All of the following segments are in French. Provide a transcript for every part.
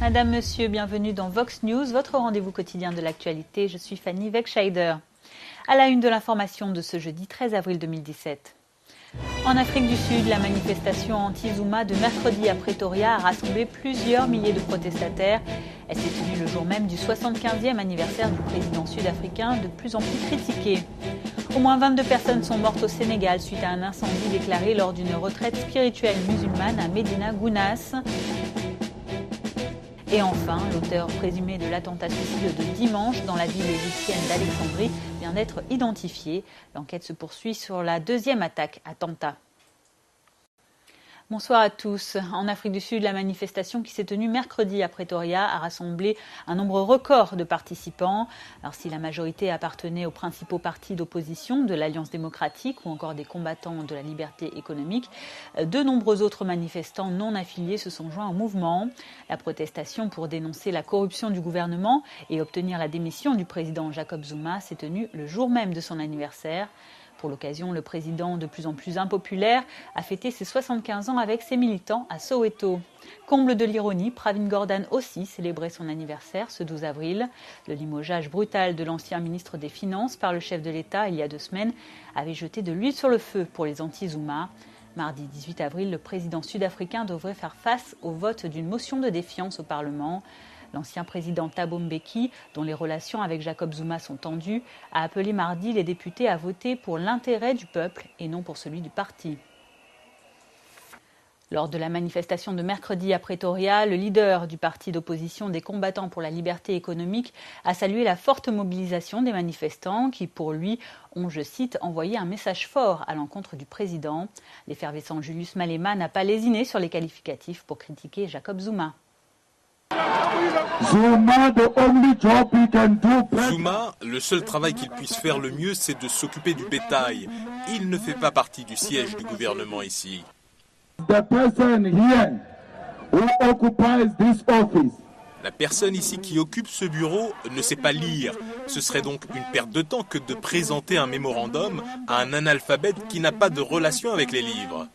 Madame, Monsieur, bienvenue dans Vox News, votre rendez-vous quotidien de l'actualité. Je suis Fanny Wegscheider. À la une de l'information de ce jeudi 13 avril 2017. En Afrique du Sud, la manifestation anti-Zuma de mercredi à Pretoria a rassemblé plusieurs milliers de protestataires. Elle s'est tenue le jour même du 75e anniversaire du président sud-africain, de plus en plus critiqué. Au moins 22 personnes sont mortes au Sénégal suite à un incendie déclaré lors d'une retraite spirituelle musulmane à Médina Gounass. Et enfin, l'auteur présumé de l'attentat suicide de dimanche dans la ville égyptienne d'Alexandrie vient d'être identifié. L'enquête se poursuit sur la deuxième attaque attentat. Bonsoir à tous. En Afrique du Sud, la manifestation qui s'est tenue mercredi à Pretoria a rassemblé un nombre record de participants. Alors si la majorité appartenait aux principaux partis d'opposition de l'Alliance démocratique ou encore des combattants de la liberté économique, de nombreux autres manifestants non affiliés se sont joints au mouvement. La protestation pour dénoncer la corruption du gouvernement et obtenir la démission du président Jacob Zuma s'est tenue le jour même de son anniversaire. Pour l'occasion, le président, de plus en plus impopulaire, a fêté ses 75 ans avec ses militants à Soweto. Comble de l'ironie, Pravin Gordhan aussi célébrait son anniversaire ce 12 avril. Le limogeage brutal de l'ancien ministre des Finances par le chef de l'État il y a 2 semaines avait jeté de l'huile sur le feu pour les anti-Zuma. Mardi 18 avril, le président sud-africain devrait faire face au vote d'une motion de défiance au Parlement. L'ancien président Thabo Mbeki, dont les relations avec Jacob Zuma sont tendues, a appelé mardi les députés à voter pour l'intérêt du peuple et non pour celui du parti. Lors de la manifestation de mercredi à Pretoria, le leader du parti d'opposition des combattants pour la liberté économique a salué la forte mobilisation des manifestants qui, pour lui, ont, je cite, envoyé un message fort à l'encontre du président. L'effervescent Julius Malema n'a pas lésiné sur les qualificatifs pour critiquer Jacob Zuma. Zuma, le seul travail qu'il puisse faire le mieux, c'est de s'occuper du bétail. Il ne fait pas partie du siège du gouvernement ici. La personne ici qui occupe ce bureau ne sait pas lire. Ce serait donc une perte de temps que de présenter un mémorandum à un analphabète qui n'a pas de relation avec les livres.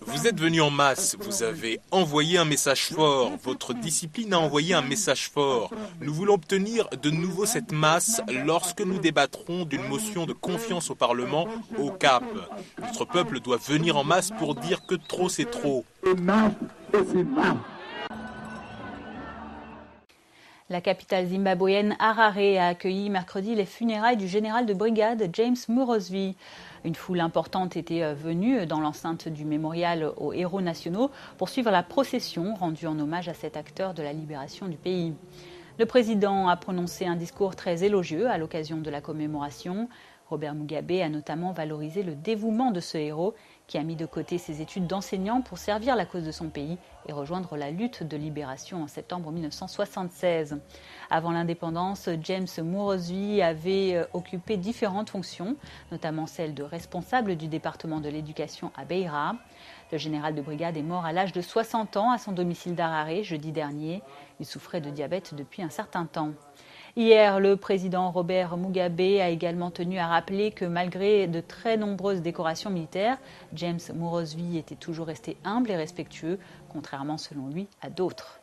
Vous êtes venus en masse, vous avez envoyé un message fort, votre discipline a envoyé un message fort. Nous voulons obtenir de nouveau cette masse lorsque nous débattrons d'une motion de confiance au Parlement au Cap. Notre peuple doit venir en masse pour dire que trop c'est trop. La capitale zimbabwéenne Harare a accueilli mercredi les funérailles du général de brigade James Morosvi. Une foule importante était venue dans l'enceinte du mémorial aux héros nationaux pour suivre la procession rendue en hommage à cet acteur de la libération du pays. Le président a prononcé un discours très élogieux à l'occasion de la commémoration. Robert Mugabe a notamment valorisé le dévouement de ce héros qui a mis de côté ses études d'enseignant pour servir la cause de son pays et rejoindre la lutte de libération en septembre 1976. Avant l'indépendance, James Morosvi avait occupé différentes fonctions, notamment celle de responsable du département de l'éducation à Beira. Le général de brigade est mort à l'âge de 60 ans à son domicile d'Harare jeudi dernier. Il souffrait de diabète depuis un certain temps. Hier, le président Robert Mugabe a également tenu à rappeler que malgré de très nombreuses décorations militaires, James Morosvi était toujours resté humble et respectueux, contrairement selon lui à d'autres.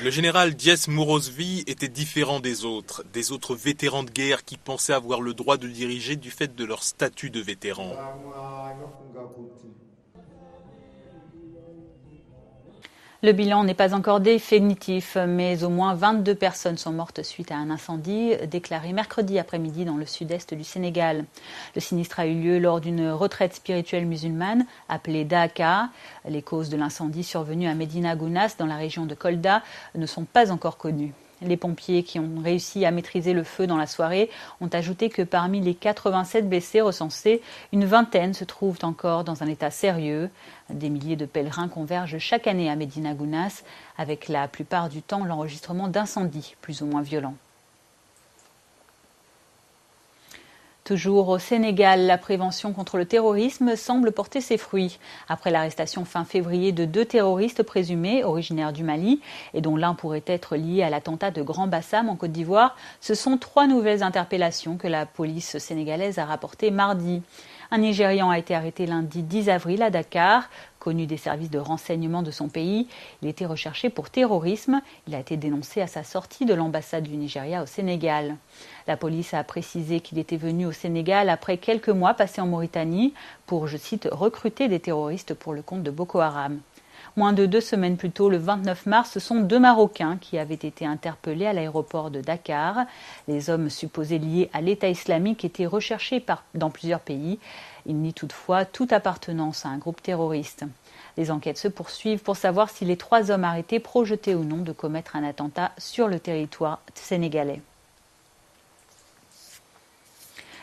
Le général James Morosvi était différent des autres vétérans de guerre qui pensaient avoir le droit de diriger du fait de leur statut de vétéran. Le bilan n'est pas encore définitif, mais au moins 22 personnes sont mortes suite à un incendie déclaré mercredi après-midi dans le sud-est du Sénégal. Le sinistre a eu lieu lors d'une retraite spirituelle musulmane appelée Daaka. Les causes de l'incendie survenu à Médina Gounass dans la région de Kolda ne sont pas encore connues. Les pompiers qui ont réussi à maîtriser le feu dans la soirée ont ajouté que parmi les 87 blessés recensés, une vingtaine se trouvent encore dans un état sérieux. Des milliers de pèlerins convergent chaque année à Médina Gounass, avec la plupart du temps l'enregistrement d'incendies plus ou moins violents. Toujours au Sénégal, la prévention contre le terrorisme semble porter ses fruits. Après l'arrestation fin février de 2 terroristes présumés, originaires du Mali, et dont l'un pourrait être lié à l'attentat de Grand Bassam en Côte d'Ivoire, ce sont 3 nouvelles interpellations que la police sénégalaise a rapportées mardi. Un Nigérian a été arrêté lundi 10 avril à Dakar. Connu des services de renseignement de son pays, il était recherché pour terrorisme. Il a été dénoncé à sa sortie de l'ambassade du Nigeria au Sénégal. La police a précisé qu'il était venu au Sénégal après quelques mois passés en Mauritanie pour, je cite, recruter des terroristes pour le compte de Boko Haram. Moins de 2 semaines plus tôt, le 29 mars, ce sont 2 Marocains qui avaient été interpellés à l'aéroport de Dakar. Les hommes supposés liés à l'État islamique étaient recherchés dans plusieurs pays. Ils nient toutefois toute appartenance à un groupe terroriste. Les enquêtes se poursuivent pour savoir si les 3 hommes arrêtés projetaient ou non de commettre un attentat sur le territoire sénégalais.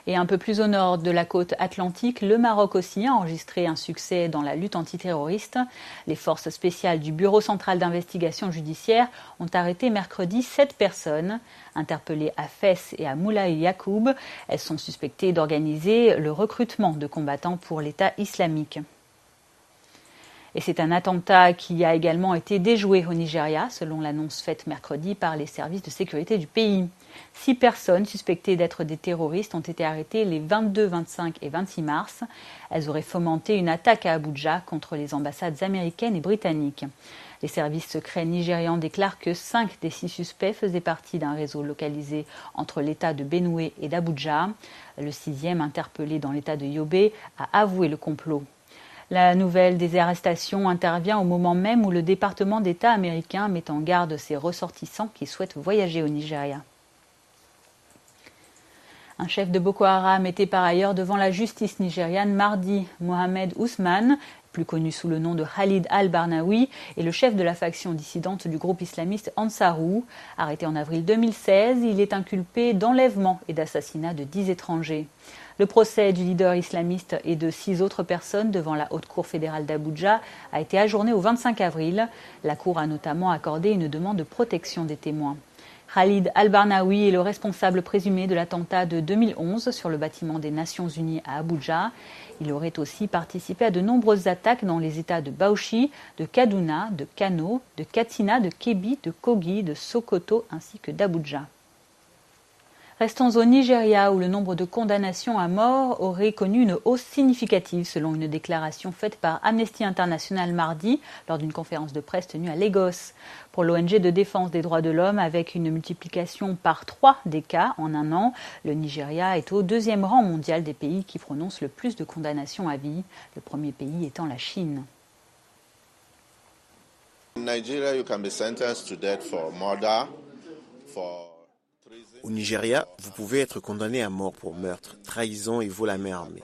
Et un peu plus au nord de la côte atlantique, le Maroc aussi a enregistré un succès dans la lutte antiterroriste. Les forces spéciales du Bureau central d'investigation judiciaire ont arrêté mercredi 7 personnes. Interpellées à Fès et à Moulay Yacoub, elles sont suspectées d'organiser le recrutement de combattants pour l'État islamique. Et c'est un attentat qui a également été déjoué au Nigeria, selon l'annonce faite mercredi par les services de sécurité du pays. 6 personnes suspectées d'être des terroristes ont été arrêtées les 22, 25 et 26 mars. Elles auraient fomenté une attaque à Abuja contre les ambassades américaines et britanniques. Les services secrets nigérians déclarent que 5 des 6 suspects faisaient partie d'un réseau localisé entre l'État de Benue et d'Abuja. Le 6e, interpellé dans l'État de Yobe, a avoué le complot. La nouvelle des arrestations intervient au moment même où le département d'État américain met en garde ses ressortissants qui souhaitent voyager au Nigeria. Un chef de Boko Haram était par ailleurs devant la justice nigériane mardi. Mohamed Ousmane, plus connu sous le nom de Khalid al-Barnawi, est le chef de la faction dissidente du groupe islamiste Ansarou. Arrêté en avril 2016, il est inculpé d'enlèvement et d'assassinat de 10 étrangers. Le procès du leader islamiste et de 6 autres personnes devant la Haute Cour fédérale d'Abuja a été ajourné au 25 avril. La Cour a notamment accordé une demande de protection des témoins. Khalid al-Barnawi est le responsable présumé de l'attentat de 2011 sur le bâtiment des Nations Unies à Abuja. Il aurait aussi participé à de nombreuses attaques dans les États de Bauchi, de Kaduna, de Kano, de Katsina, de Kebbi, de Kogi, de Sokoto ainsi que d'Abuja. Restons au Nigeria où le nombre de condamnations à mort aurait connu une hausse significative selon une déclaration faite par Amnesty International mardi lors d'une conférence de presse tenue à Lagos. Pour l'ONG de défense des droits de l'homme, avec une multiplication par 3 des cas en un an, le Nigeria est au 2e rang mondial des pays qui prononcent le plus de condamnations à vie, le premier pays étant la Chine. Au Nigeria, vous pouvez être condamné à mort pour meurtre, trahison et vol à main armée.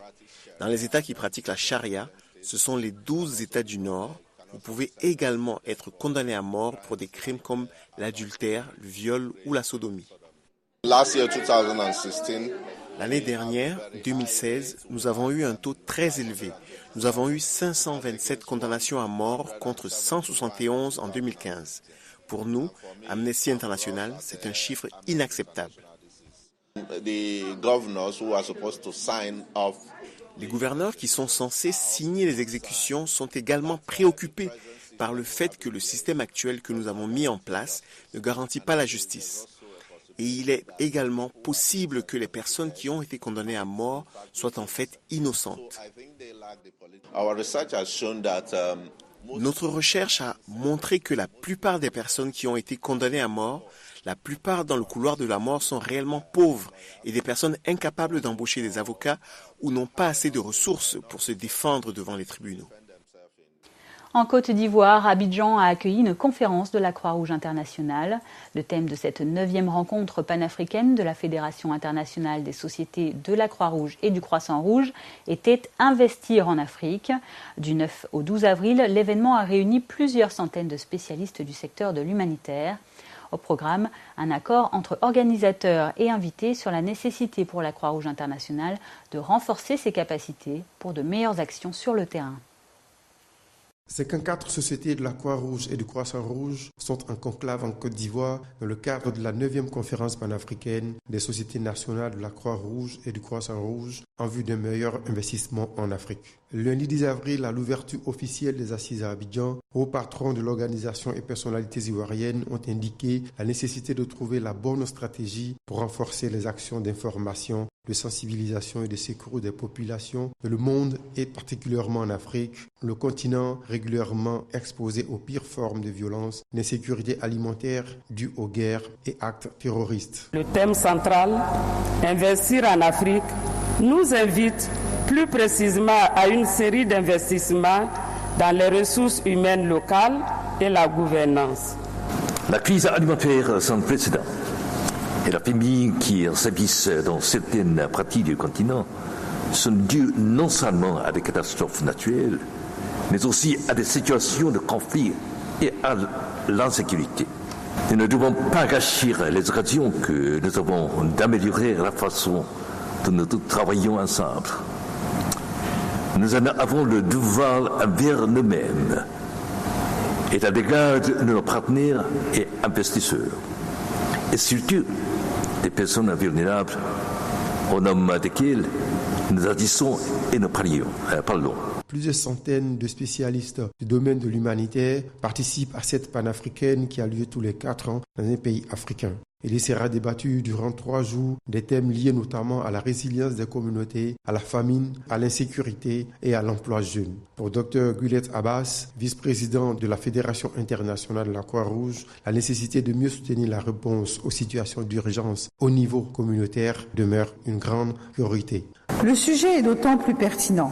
Dans les États qui pratiquent la charia, ce sont les 12 États du Nord. Vous pouvez également être condamné à mort pour des crimes comme l'adultère, le viol ou la sodomie. L'année dernière, 2016, nous avons eu un taux très élevé. Nous avons eu 527 condamnations à mort contre 171 en 2015. Pour nous, Amnesty International, c'est un chiffre inacceptable. Les gouverneurs qui sont censés signer les exécutions sont également préoccupés par le fait que le système actuel que nous avons mis en place ne garantit pas la justice. Et il est également possible que les personnes qui ont été condamnées à mort soient en fait innocentes. Notre recherche a montré que la plupart des personnes qui ont été condamnées à mort, la plupart dans le couloir de la mort sont réellement pauvres et des personnes incapables d'embaucher des avocats ou n'ont pas assez de ressources pour se défendre devant les tribunaux. En Côte d'Ivoire, Abidjan a accueilli une conférence de la Croix-Rouge internationale. Le thème de cette 9e rencontre panafricaine de la Fédération internationale des sociétés de la Croix-Rouge et du Croissant-Rouge était « Investir en Afrique ». Du 9 au 12 avril, l'événement a réuni plusieurs centaines de spécialistes du secteur de l'humanitaire. Au programme, un accord entre organisateurs et invités sur la nécessité pour la Croix-Rouge internationale de renforcer ses capacités pour de meilleures actions sur le terrain. 54 sociétés de la Croix-Rouge et du Croissant-Rouge sont en conclave en Côte d'Ivoire dans le cadre de la 9e conférence panafricaine des sociétés nationales de la Croix-Rouge et du Croissant-Rouge en vue d'un meilleur investissement en Afrique. Lundi 10 avril, à l'ouverture officielle des assises à Abidjan, hauts patrons de l'organisation et personnalités ivoiriennes ont indiqué la nécessité de trouver la bonne stratégie pour renforcer les actions d'information de sensibilisation et de secours des populations dans le monde et particulièrement en Afrique, le continent régulièrement exposé aux pires formes de violence, d'insécurité alimentaire due aux guerres et actes terroristes. Le thème central, investir en Afrique, nous invite plus précisément à une série d'investissements dans les ressources humaines locales et la gouvernance. La crise alimentaire sans précédent et la famine qui sévissent dans certaines parties du continent sont dues non seulement à des catastrophes naturelles, mais aussi à des situations de conflit et à l'insécurité. Nous ne devons pas gâcher les occasions que nous avons d'améliorer la façon dont nous travaillons ensemble. Nous en avons le devoir envers nous-mêmes et à l'égard de nos partenaires et investisseurs, et surtout des personnes vulnérables au nom desquelles nous agissons et nous parlons. Plusieurs centaines de spécialistes du domaine de l'humanitaire participent à cette panafricaine qui a lieu tous les 4 ans dans un pays africain. Il y sera débattu durant 3 jours des thèmes liés notamment à la résilience des communautés, à la famine, à l'insécurité et à l'emploi jeune. Pour Dr Gulet Abbas, vice-président de la Fédération internationale de la Croix-Rouge, la nécessité de mieux soutenir la réponse aux situations d'urgence au niveau communautaire demeure une grande priorité. Le sujet est d'autant plus pertinent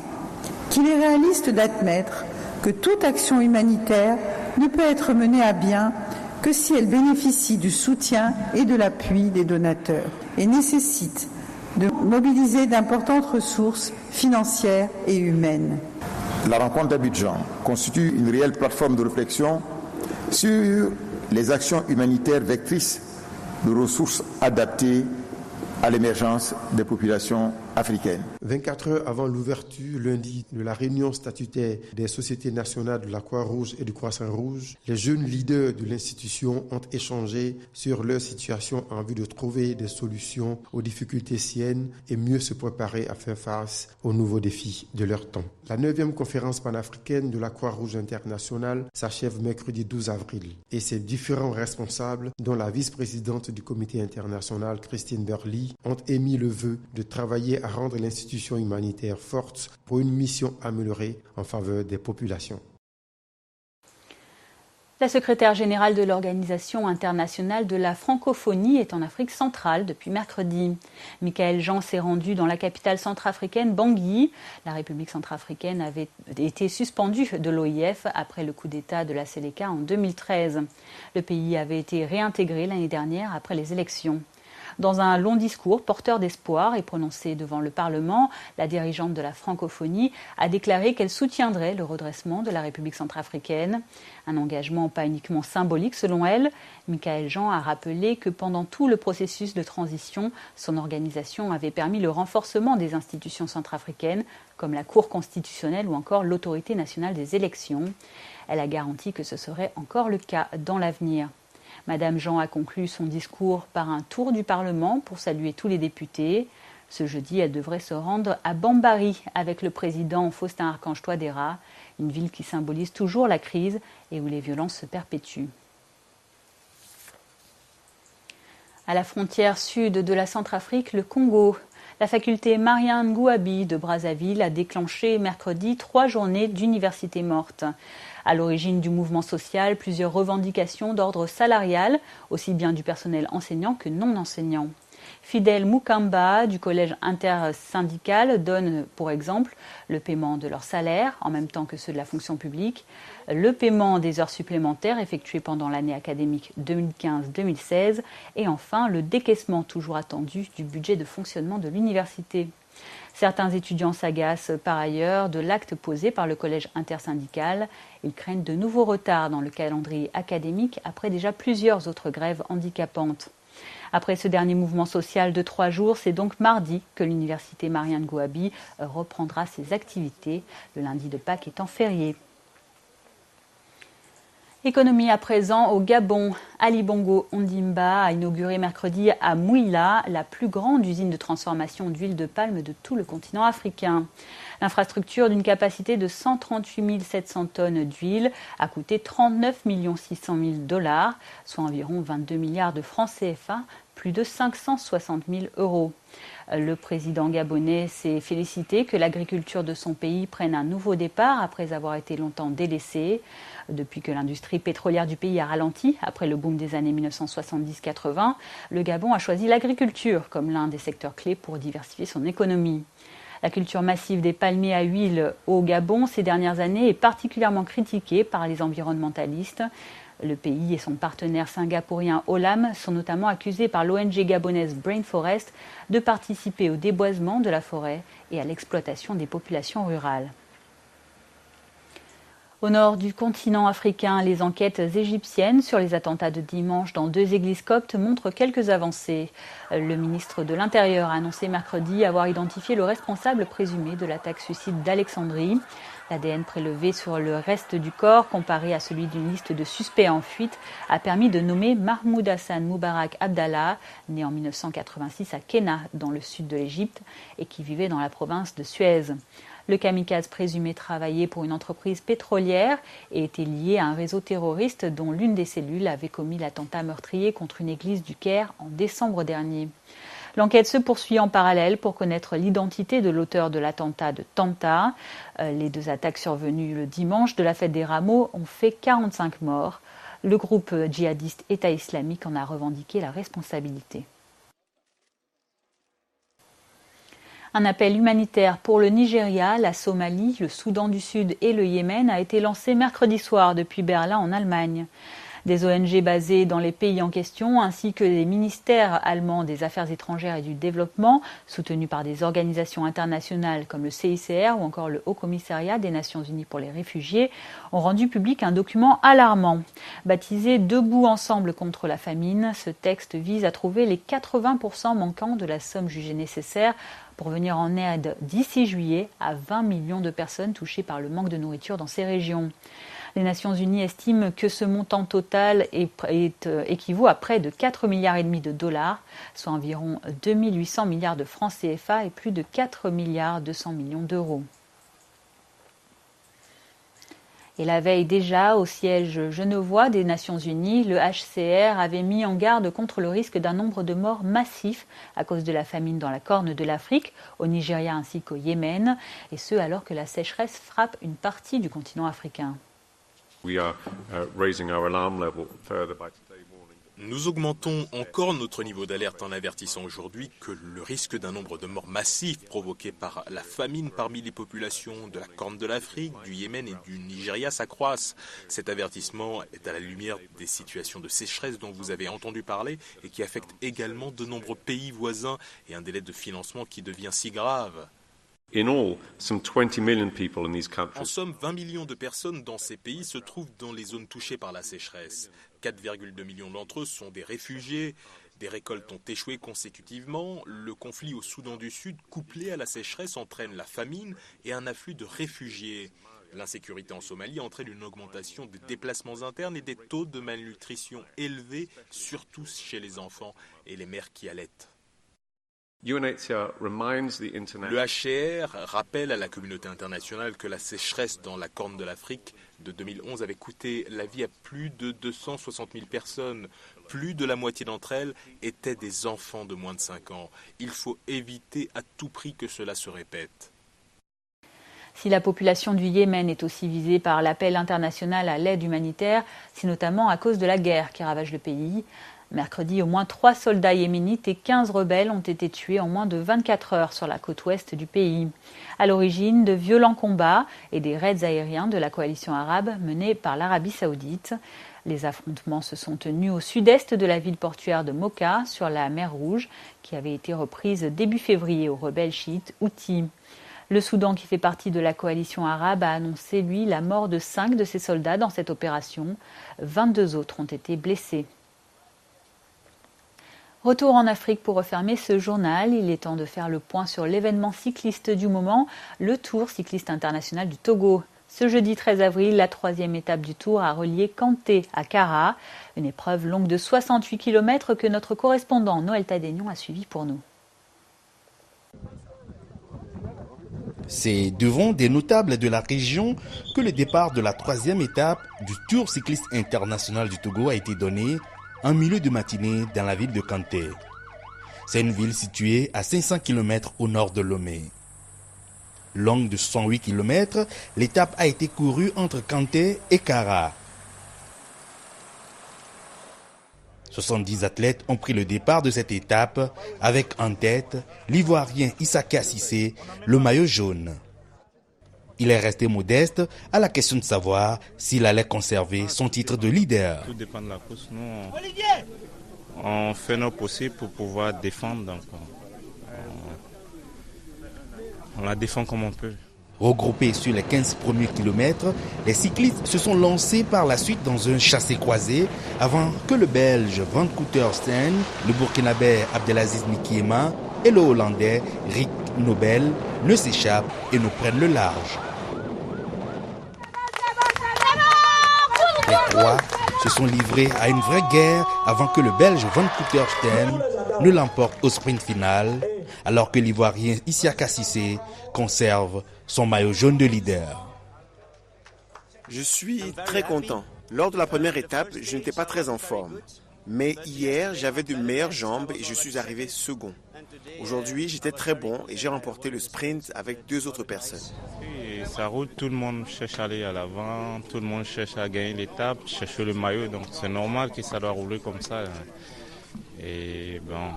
qu'il est réaliste d'admettre que toute action humanitaire ne peut être menée à bien que si elle bénéficie du soutien et de l'appui des donateurs et nécessite de mobiliser d'importantes ressources financières et humaines. La rencontre d'Abidjan constitue une réelle plateforme de réflexion sur les actions humanitaires vectrices de ressources adaptées à l'émergence des populations africaines. 24 heures avant l'ouverture lundi de la réunion statutaire des sociétés nationales de la Croix-Rouge et du Croissant-Rouge, les jeunes leaders de l'institution ont échangé sur leur situation en vue de trouver des solutions aux difficultés siennes et mieux se préparer à faire face aux nouveaux défis de leur temps. La 9e conférence panafricaine de la Croix-Rouge internationale s'achève mercredi 12 avril et ses différents responsables, dont la vice-présidente du comité international Christine Burley, ont émis le vœu de travailler à rendre l'institution humanitaire forte pour une mission améliorée en faveur des populations. La secrétaire générale de l'Organisation internationale de la francophonie est en Afrique centrale depuis mercredi. Michaël Jean s'est rendu dans la capitale centrafricaine Bangui. La République centrafricaine avait été suspendue de l'OIF après le coup d'État de la Séléka en 2013. Le pays avait été réintégré l'année dernière après les élections. Dans un long discours porteur d'espoir et prononcé devant le Parlement, la dirigeante de la francophonie a déclaré qu'elle soutiendrait le redressement de la République centrafricaine. Un engagement pas uniquement symbolique selon elle. Michaël Jean a rappelé que pendant tout le processus de transition, son organisation avait permis le renforcement des institutions centrafricaines, comme la Cour constitutionnelle ou encore l'Autorité nationale des élections. Elle a garanti que ce serait encore le cas dans l'avenir. Madame Jean a conclu son discours par un tour du Parlement pour saluer tous les députés. Ce jeudi, elle devrait se rendre à Bambari avec le président Faustin Archange Touadéra, une ville qui symbolise toujours la crise et où les violences se perpétuent. À la frontière sud de la Centrafrique, le Congo, la faculté Marianne Ngouabi de Brazzaville a déclenché mercredi 3 journées d'université morte. À l'origine du mouvement social, plusieurs revendications d'ordre salarial, aussi bien du personnel enseignant que non enseignant. Fidel Mukamba du collège intersyndical donne pour exemple le paiement de leur salaire en même temps que ceux de la fonction publique, le paiement des heures supplémentaires effectuées pendant l'année académique 2015-2016 et enfin le décaissement toujours attendu du budget de fonctionnement de l'université. Certains étudiants s'agacent par ailleurs de l'acte posé par le collège intersyndical. Ils craignent de nouveaux retards dans le calendrier académique après déjà plusieurs autres grèves handicapantes. Après ce dernier mouvement social de 3 jours, c'est donc mardi que l'université Marianne Ngouabi reprendra ses activités, le lundi de Pâques étant férié. Économie à présent au Gabon. Ali Bongo Ondimba a inauguré mercredi à Mouila la plus grande usine de transformation d'huile de palme de tout le continent africain. L'infrastructure d'une capacité de 138 700 tonnes d'huile a coûté 39 600 000 $, soit environ 22 milliards de francs CFA, plus de 560 000 €. Le président gabonais s'est félicité que l'agriculture de son pays prenne un nouveau départ après avoir été longtemps délaissée. Depuis que l'industrie pétrolière du pays a ralenti, après le boom des années 1970-80, le Gabon a choisi l'agriculture comme l'un des secteurs clés pour diversifier son économie. La culture massive des palmiers à huile au Gabon ces dernières années est particulièrement critiquée par les environnementalistes. Le pays et son partenaire singapourien Olam sont notamment accusés par l'ONG gabonaise Brain Forest de participer au déboisement de la forêt et à l'exploitation des populations rurales. Au nord du continent africain, les enquêtes égyptiennes sur les attentats de dimanche dans 2 églises coptes montrent quelques avancées. Le ministre de l'Intérieur a annoncé mercredi avoir identifié le responsable présumé de l'attaque suicide d'Alexandrie. L'ADN prélevé sur le reste du corps, comparé à celui d'une liste de suspects en fuite, a permis de nommer Mahmoud Hassan Moubarak Abdallah, né en 1986 à Kenna, dans le sud de l'Égypte, et qui vivait dans la province de Suez. Le kamikaze présumé travaillait pour une entreprise pétrolière et était lié à un réseau terroriste dont l'une des cellules avait commis l'attentat meurtrier contre une église du Caire en décembre dernier. L'enquête se poursuit en parallèle pour connaître l'identité de l'auteur de l'attentat de Tanta. Les 2 attaques survenues le dimanche de la fête des Rameaux ont fait 45 morts. Le groupe djihadiste État islamique en a revendiqué la responsabilité. Un appel humanitaire pour le Nigeria, la Somalie, le Soudan du Sud et le Yémen a été lancé mercredi soir depuis Berlin en Allemagne. Des ONG basées dans les pays en question, ainsi que des ministères allemands des Affaires étrangères et du développement, soutenus par des organisations internationales comme le CICR ou encore le Haut Commissariat des Nations Unies pour les réfugiés, ont rendu public un document alarmant. Baptisé « Debout ensemble contre la famine », ce texte vise à trouver les 80% manquants de la somme jugée nécessaire pour venir en aide d'ici juillet à 20 millions de personnes touchées par le manque de nourriture dans ces régions. Les Nations Unies estiment que ce montant total équivaut à près de 4,5 milliards de dollars, soit environ 2 800 milliards de francs CFA et plus de 4 milliards 200 millions d'euros. Et la veille déjà, au siège genevois des Nations Unies, le HCR avait mis en garde contre le risque d'un nombre de morts massif à cause de la famine dans la Corne de l'Afrique, au Nigeria ainsi qu'au Yémen, et ce alors que la sécheresse frappe une partie du continent africain. Nous augmentons encore notre niveau d'alerte en avertissant aujourd'hui que le risque d'un nombre de morts massifs provoqués par la famine parmi les populations de la Corne de l'Afrique, du Yémen et du Nigeria s'accroissent. Cet avertissement est à la lumière des situations de sécheresse dont vous avez entendu parler et qui affectent également de nombreux pays voisins et un délai de financement qui devient si grave. En somme, 20 millions de personnes dans ces pays se trouvent dans les zones touchées par la sécheresse. 4,2 millions d'entre eux sont des réfugiés. Des récoltes ont échoué consécutivement. Le conflit au Soudan du Sud, couplé à la sécheresse, entraîne la famine et un afflux de réfugiés. L'insécurité en Somalie entraîne une augmentation des déplacements internes et des taux de malnutrition élevés, surtout chez les enfants et les mères qui allaitent. Le HCR rappelle à la communauté internationale que la sécheresse dans la Corne de l'Afrique de 2011 avait coûté la vie à plus de 260 000 personnes. Plus de la moitié d'entre elles étaient des enfants de moins de 5 ans. Il faut éviter à tout prix que cela se répète. Si la population du Yémen est aussi visée par l'appel international à l'aide humanitaire, c'est notamment à cause de la guerre qui ravage le pays. Mercredi, au moins 3 soldats yéménites et 15 rebelles ont été tués en moins de 24 heures sur la côte ouest du pays. À l'origine de violents combats et des raids aériens de la coalition arabe menés par l'Arabie saoudite. Les affrontements se sont tenus au sud-est de la ville portuaire de Mocha, sur la mer Rouge, qui avait été reprise début février aux rebelles chiites Houthis. Le Soudan, qui fait partie de la coalition arabe, a annoncé, lui, la mort de 5 de ses soldats dans cette opération. 22 autres ont été blessés. Retour en Afrique pour refermer ce journal. Il est temps de faire le point sur l'événement cycliste du moment, le Tour cycliste international du Togo. Ce jeudi 13 avril, la 3e étape du Tour a relié Kanté à Kara, une épreuve longue de 68 km que notre correspondant Noël Tadénion a suivi pour nous. C'est devant des notables de la région que le départ de la 3e étape du Tour cycliste international du Togo a été donné en milieu de matinée dans la ville de Kanté. C'est une ville située à 500 km au nord de Lomé. Longue de 108 km, l'étape a été courue entre Kanté et Kara. 70 athlètes ont pris le départ de cette étape avec en tête l'Ivoirien Issaka Cissé, le maillot jaune. Il est resté modeste à la question de savoir s'il allait conserver son titre de leader. Tout dépend de la course. Nous, on fait nos possibles pour pouvoir défendre. Donc, on la défend comme on peut. Regroupés sur les 15 premiers kilomètres, les cyclistes se sont lancés par la suite dans un chassé-croisé avant que le Belge Van Couterstein, le Burkinabé Abdelaziz Mikiema et le Hollandais Rick Nobel ne s'échappent et ne prennent le large. Les trois se sont livrés à une vraie guerre avant que le Belge Van Couterstein ne l'emporte au sprint final, alors que l'Ivoirien Issaka Cissé conserve son maillot jaune de leader. Je suis très content. Lors de la première étape, je n'étais pas très en forme. Mais hier, j'avais de meilleures jambes et je suis arrivé second. Aujourd'hui, j'étais très bon et j'ai remporté le sprint avec 2 autres personnes. Et ça roule, tout le monde cherche à aller à l'avant, tout le monde cherche à gagner l'étape, chercher le maillot. Donc c'est normal que ça doit rouler comme ça. Et bon,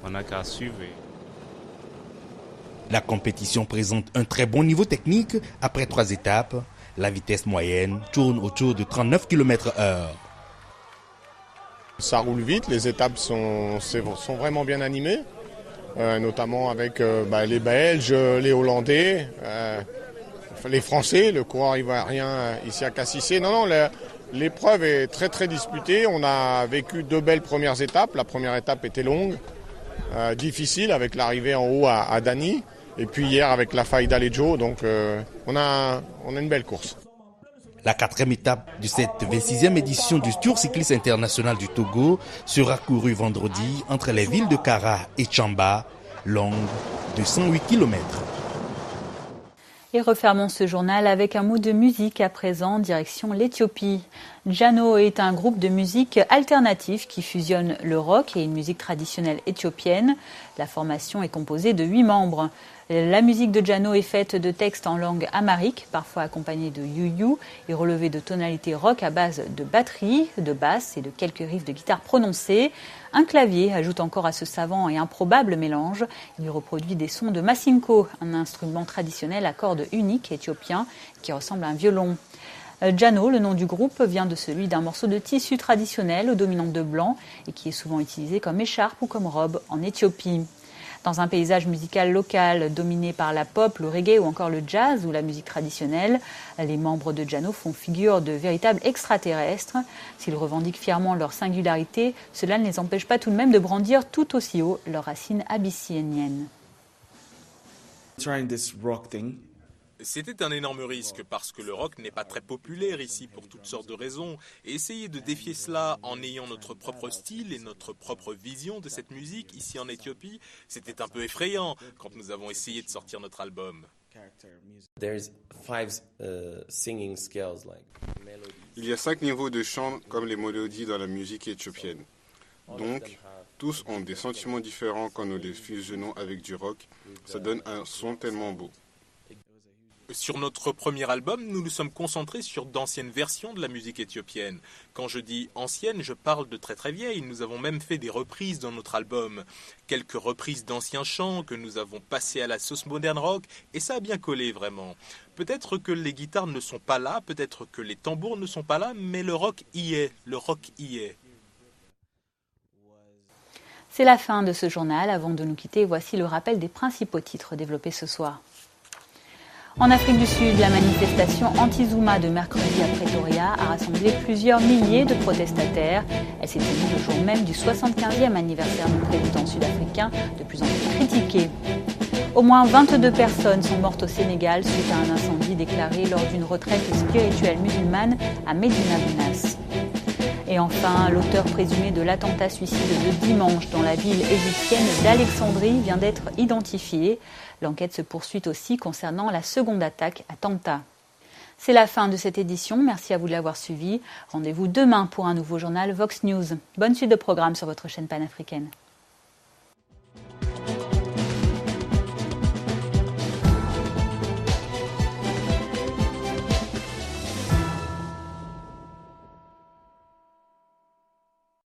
on n'a qu'à suivre. La compétition présente un très bon niveau technique. Après 3 étapes, la vitesse moyenne tourne autour de 39 km/h. Ça roule vite, les étapes sont vraiment bien animées, notamment avec les Belges, les Hollandais, les Français, le coureur ivoirien Issaka Cissé. Non, l'épreuve est très très disputée. On a vécu 2 belles premières étapes. La première étape était longue, difficile avec l'arrivée en haut à Dani. Et puis hier avec la faille d'Alejo, donc on a une belle course. La 4e étape de cette 26e édition du Tour cycliste international du Togo sera courue vendredi entre les villes de Kara et Tchamba, longue de 108 km. Et refermons ce journal avec un mot de musique à présent, direction l'Éthiopie. Djano est un groupe de musique alternatif qui fusionne le rock et une musique traditionnelle éthiopienne. La formation est composée de 8 membres. La musique de Djano est faite de textes en langue amharique, parfois accompagnés de you-you et relevés de tonalités rock à base de batterie, de basse et de quelques riffs de guitare prononcés. Un clavier ajoute encore à ce savant et improbable mélange. Il reproduit des sons de masinko, un instrument traditionnel à cordes uniques éthiopien qui ressemble à un violon. Djano, le nom du groupe, vient de celui d'un morceau de tissu traditionnel aux dominantes de blanc et qui est souvent utilisé comme écharpe ou comme robe en Éthiopie. Dans un paysage musical local dominé par la pop, le reggae ou encore le jazz ou la musique traditionnelle, les membres de Djano font figure de véritables extraterrestres. S'ils revendiquent fièrement leur singularité, cela ne les empêche pas tout de même de brandir tout aussi haut leurs racines abyssiniennes. C'était un énorme risque parce que le rock n'est pas très populaire ici pour toutes sortes de raisons. Et essayer de défier cela en ayant notre propre style et notre propre vision de cette musique ici en Éthiopie, c'était un peu effrayant quand nous avons essayé de sortir notre album. Il y a 5 niveaux de chant comme les mélodies dans la musique éthiopienne. Donc, tous ont des sentiments différents quand nous les fusionnons avec du rock. Ça donne un son tellement beau. Sur notre premier album, nous nous sommes concentrés sur d'anciennes versions de la musique éthiopienne. Quand je dis ancienne, je parle de très très vieilles. Nous avons même fait des reprises dans notre album. Quelques reprises d'anciens chants que nous avons passés à la sauce modern rock, et ça a bien collé vraiment. Peut-être que les guitares ne sont pas là, peut-être que les tambours ne sont pas là, mais le rock y est. Le rock y est. C'est la fin de ce journal. Avant de nous quitter, voici le rappel des principaux titres développés ce soir. En Afrique du Sud, la manifestation anti-Zuma de mercredi à Pretoria a rassemblé plusieurs milliers de protestataires. Elle s'est tenue le jour même du 75e anniversaire du président sud-africain, de plus en plus critiqué. Au moins 22 personnes sont mortes au Sénégal suite à un incendie déclaré lors d'une retraite spirituelle musulmane à Médina Gounass. Et enfin, l'auteur présumé de l'attentat suicide de dimanche dans la ville égyptienne d'Alexandrie vient d'être identifié. L'enquête se poursuit aussi concernant la seconde attaque à Tanta. C'est la fin de cette édition. Merci à vous de l'avoir suivi. Rendez-vous demain pour un nouveau journal Vox News. Bonne suite de programme sur votre chaîne panafricaine.